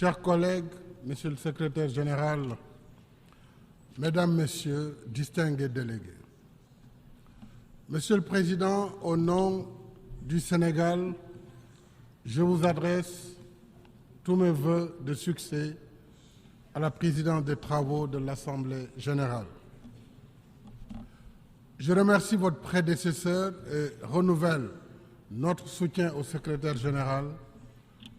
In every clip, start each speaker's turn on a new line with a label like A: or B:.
A: Chers collègues, Monsieur le Secrétaire général, Mesdames, Messieurs, distingués délégués, Monsieur le Président, au nom du Sénégal, je vous adresse tous mes vœux de succès à la présidence des travaux de l'Assemblée générale. Je remercie votre prédécesseur et renouvelle notre soutien au secrétaire général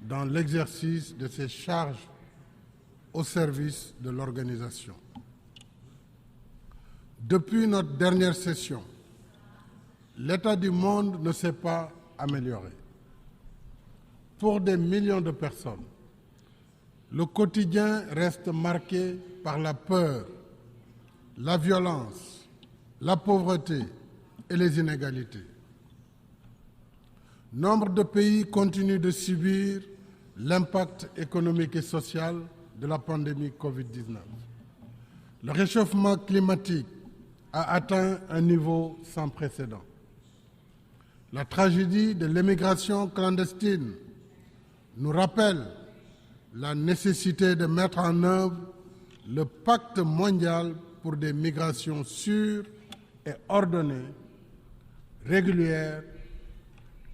A: dans l'exercice de ses charges au service de l'organisation. Depuis notre dernière session, l'état du monde ne s'est pas amélioré. Pour des millions de personnes, le quotidien reste marqué par la peur, la violence, la pauvreté et les inégalités. Nombre de pays continuent de subir l'impact économique et social de la pandémie Covid-19. Le réchauffement climatique a atteint un niveau sans précédent. La tragédie de l'émigration clandestine nous rappelle la nécessité de mettre en œuvre le pacte mondial pour des migrations sûres et ordonnées, régulières,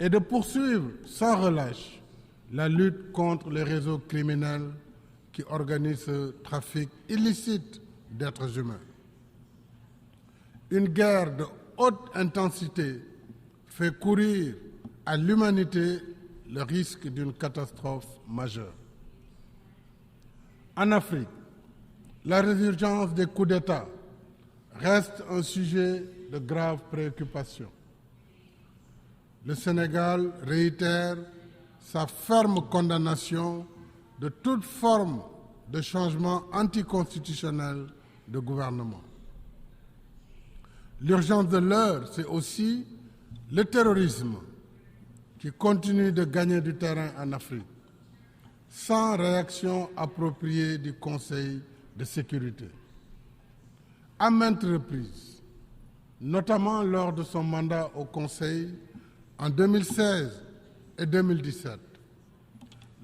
A: et de poursuivre sans relâche la lutte contre les réseaux criminels qui organisent ce trafic illicite d'êtres humains. Une guerre de haute intensité fait courir à l'humanité le risque d'une catastrophe majeure. En Afrique, la résurgence des coups d'État reste un sujet de grave préoccupation. Le Sénégal réitère sa ferme condamnation de toute forme de changement anticonstitutionnel de gouvernement. L'urgence de l'heure, c'est aussi le terrorisme qui continue de gagner du terrain en Afrique, sans réaction appropriée du Conseil de sécurité. À maintes reprises, notamment lors de son mandat au Conseil en 2016 et 2017,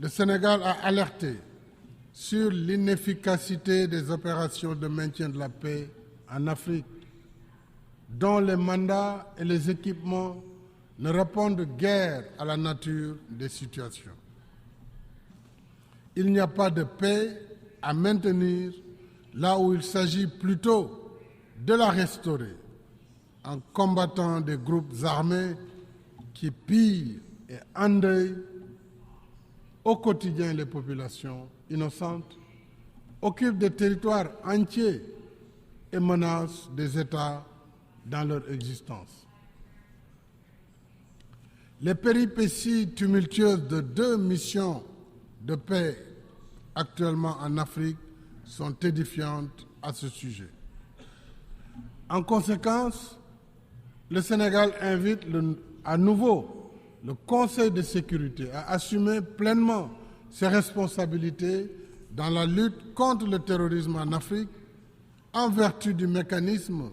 A: le Sénégal a alerté sur l'inefficacité des opérations de maintien de la paix en Afrique, dont les mandats et les équipements ne répondent guère à la nature des situations. Il n'y a pas de paix à maintenir là où il s'agit plutôt de la restaurer en combattant des groupes armés qui pillent et endeuillent au quotidien les populations innocentes, occupent des territoires entiers et menacent des États dans leur existence. Les péripéties tumultueuses de 2 missions de paix actuellement en Afrique sont édifiantes à ce sujet. En conséquence, le Sénégal invite à nouveau le Conseil de sécurité à assumer pleinement ses responsabilités dans la lutte contre le terrorisme en Afrique en vertu du mécanisme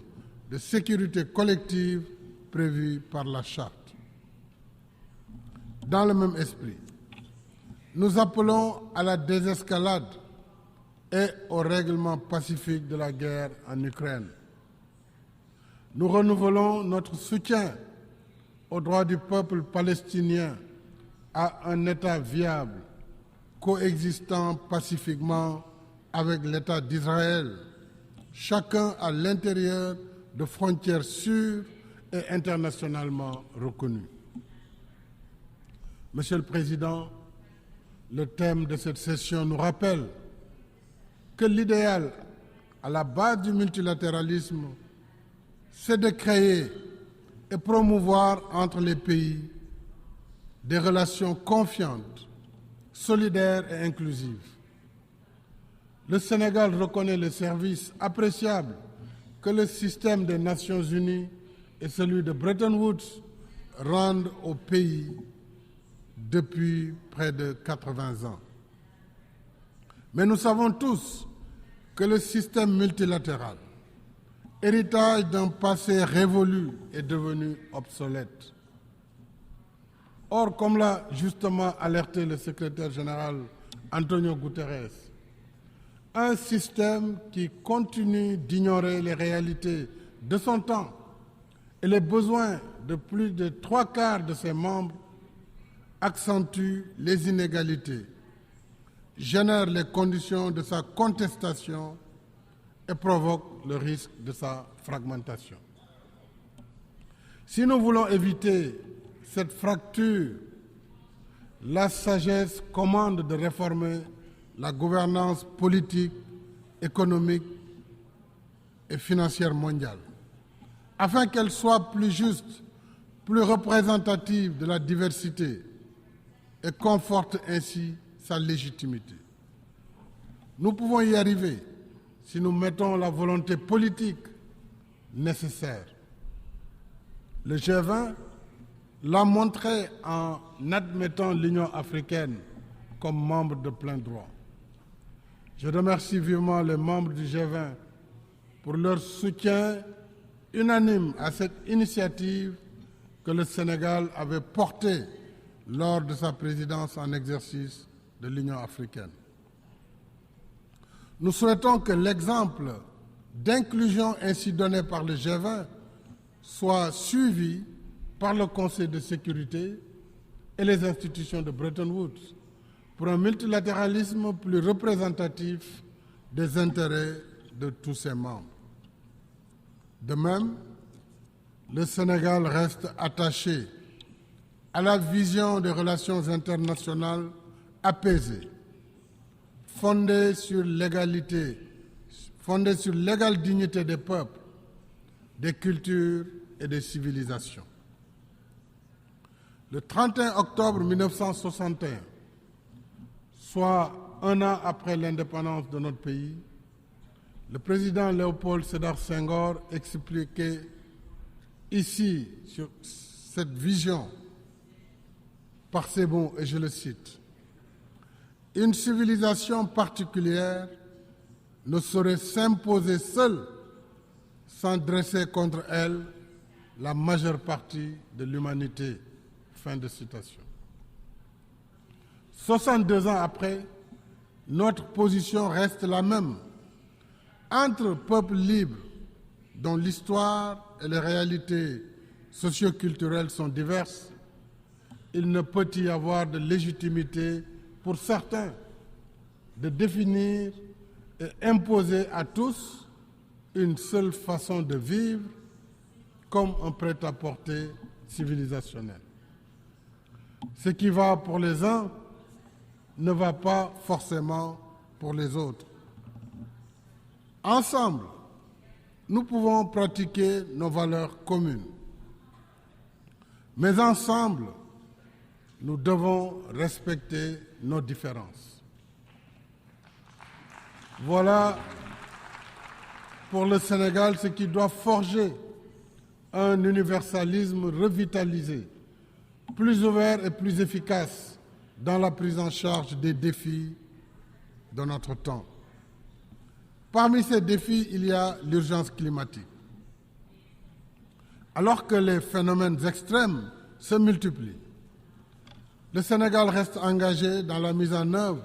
A: de sécurité collective prévu par la Charte. Dans le même esprit, nous appelons à la désescalade et au règlement pacifique de la guerre en Ukraine. Nous renouvelons notre soutien au droit du peuple palestinien à un État viable, coexistant pacifiquement avec l'État d'Israël, chacun à l'intérieur de frontières sûres et internationalement reconnues. Monsieur le Président, le thème de cette session nous rappelle que l'idéal à la base du multilatéralisme, c'est de créer et promouvoir entre les pays des relations confiantes, solidaires et inclusives. Le Sénégal reconnaît le service appréciable que le système des Nations Unies et celui de Bretton Woods rendent au pays depuis près de 80 ans. Mais nous savons tous que le système multilatéral, héritage d'un passé révolu, est devenu obsolète. Or, comme l'a justement alerté le secrétaire général Antonio Guterres, un système qui continue d'ignorer les réalités de son temps et les besoins de plus de 3/4 de ses membres, accentue les inégalités, génère les conditions de sa contestation et provoque le risque de sa fragmentation. Si nous voulons éviter cette fracture, la sagesse commande de réformer la gouvernance politique, économique et financière mondiale, afin qu'elle soit plus juste, plus représentative de la diversité et conforte ainsi sa légitimité. Nous pouvons y arriver si nous mettons la volonté politique nécessaire. Le G20 l'a montré en admettant l'Union africaine comme membre de plein droit. Je remercie vivement les membres du G20 pour leur soutien unanime à cette initiative que le Sénégal avait portée lors de sa présidence en exercice de l'Union africaine. Nous souhaitons que l'exemple d'inclusion ainsi donné par le G20 soit suivi par le Conseil de sécurité et les institutions de Bretton Woods pour un multilatéralisme plus représentatif des intérêts de tous ses membres. De même, le Sénégal reste attaché à la vision des relations internationales apaisées, fondées sur l'égalité, fondées sur l'égale dignité des peuples, des cultures et des civilisations. Le 31 octobre 1961, soit un an après l'indépendance de notre pays, le président Léopold Sédar Senghor expliquait ici, sur cette vision, par ces mots, et je le cite, « Une civilisation particulière ne saurait s'imposer seule sans dresser contre elle la majeure partie de l'humanité. » Fin de citation. 62 ans après, notre position reste la même. Entre peuples libres dont l'histoire et les réalités socio-culturelles sont diverses, il ne peut y avoir de légitimité pour certains de définir et imposer à tous une seule façon de vivre comme un prêt-à-porter civilisationnel. Ce qui va pour les uns ne va pas forcément pour les autres. Ensemble, nous pouvons pratiquer nos valeurs communes. Mais ensemble, nous devons respecter nos différences. Voilà pour le Sénégal ce qui doit forger un universalisme revitalisé, plus ouvert et plus efficace dans la prise en charge des défis de notre temps. Parmi ces défis, il y a l'urgence climatique. Alors que les phénomènes extrêmes se multiplient, le Sénégal reste engagé dans la mise en œuvre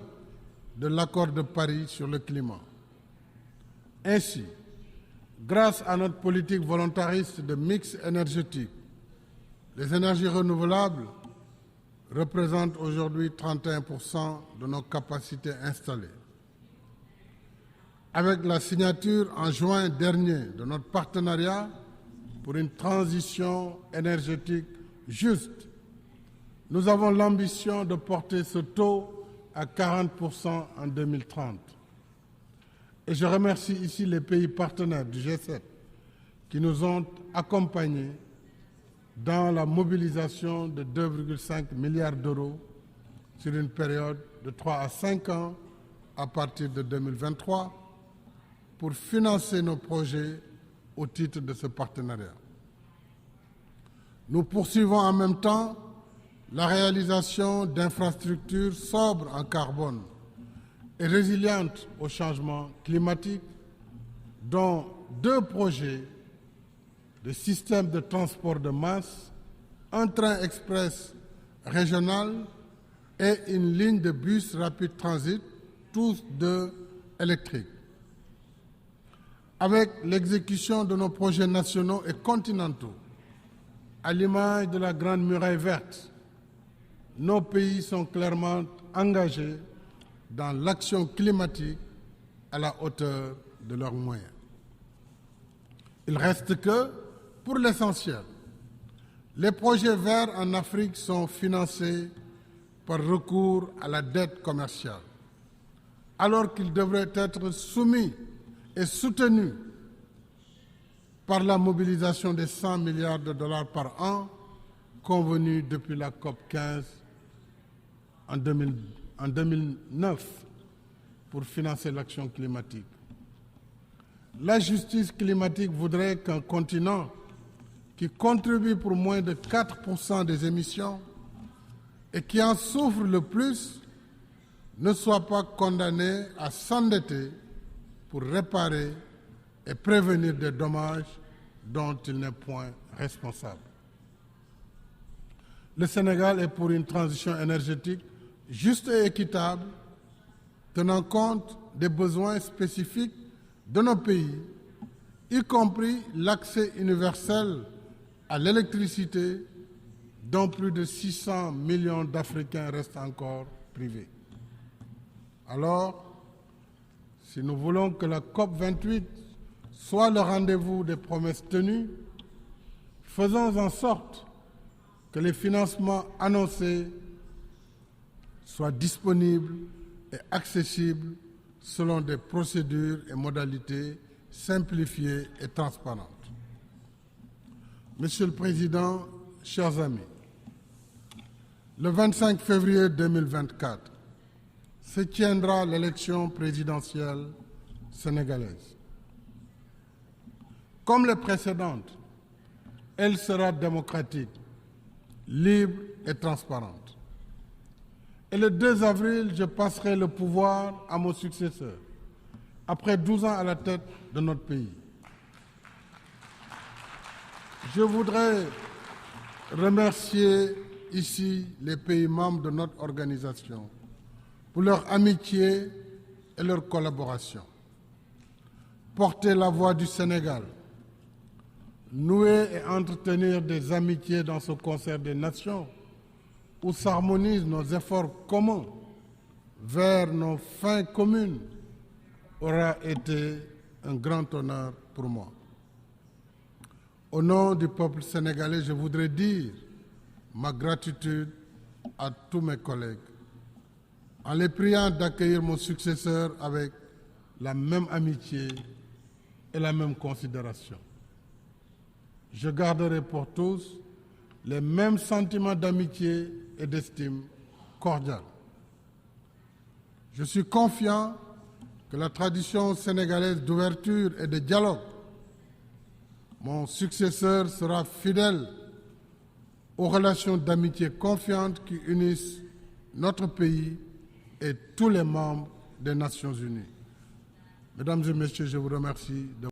A: de l'accord de Paris sur le climat. Ainsi, grâce à notre politique volontariste de mix énergétique, les énergies renouvelables représentent aujourd'hui 31% de nos capacités installées. Avec la signature en juin dernier de notre partenariat pour une transition énergétique juste, nous avons l'ambition de porter ce taux à 40% en 2030. Et je remercie ici les pays partenaires du G7 qui nous ont accompagnés dans la mobilisation de 2,5 milliards d'euros sur une période de 3 à 5 ans à partir de 2023 pour financer nos projets au titre de ce partenariat. Nous poursuivons en même temps la réalisation d'infrastructures sobres en carbone et résilientes au changement climatique, dont 2 projets de système de transport de masse, un train express régional et une ligne de bus rapide transit, tous deux électriques. Avec l'exécution de nos projets nationaux et continentaux, à l'image de la Grande Muraille verte, nos pays sont clairement engagés dans l'action climatique à la hauteur de leurs moyens. Il reste que, pour l'essentiel, les projets verts en Afrique sont financés par recours à la dette commerciale, alors qu'ils devraient être soumis et soutenus par la mobilisation des 100 milliards de dollars par an convenue depuis la COP 15 en 2009 pour financer l'action climatique. La justice climatique voudrait qu'un continent qui contribue pour moins de 4% des émissions et qui en souffre le plus ne soit pas condamné à s'endetter pour réparer et prévenir des dommages dont il n'est point responsable. Le Sénégal est pour une transition énergétique juste et équitable, tenant compte des besoins spécifiques de nos pays, y compris l'accès universel à l'électricité, dont plus de 600 millions d'Africains restent encore privés. Alors, si nous voulons que la COP28 soit le rendez-vous des promesses tenues, faisons en sorte que les financements annoncés soient disponibles et accessibles selon des procédures et modalités simplifiées et transparentes. Monsieur le Président, chers amis, le 25 février 2024 se tiendra l'élection présidentielle sénégalaise. Comme les précédentes, elle sera démocratique, libre et transparente. Et le 2 avril, je passerai le pouvoir à mon successeur, après 12 ans à la tête de notre pays. Je voudrais remercier ici les pays membres de notre organisation pour leur amitié et leur collaboration. Porter la voix du Sénégal, nouer et entretenir des amitiés dans ce concert des nations où s'harmonisent nos efforts communs vers nos fins communes aura été un grand honneur pour moi. Au nom du peuple sénégalais, je voudrais dire ma gratitude à tous mes collègues, en les priant d'accueillir mon successeur avec la même amitié et la même considération. Je garderai pour tous les mêmes sentiments d'amitié et d'estime cordiale. Je suis confiant que la tradition sénégalaise d'ouverture et de dialogue, mon successeur sera fidèle aux relations d'amitié confiantes qui unissent notre pays et tous les membres des Nations Unies. Mesdames et Messieurs, je vous remercie de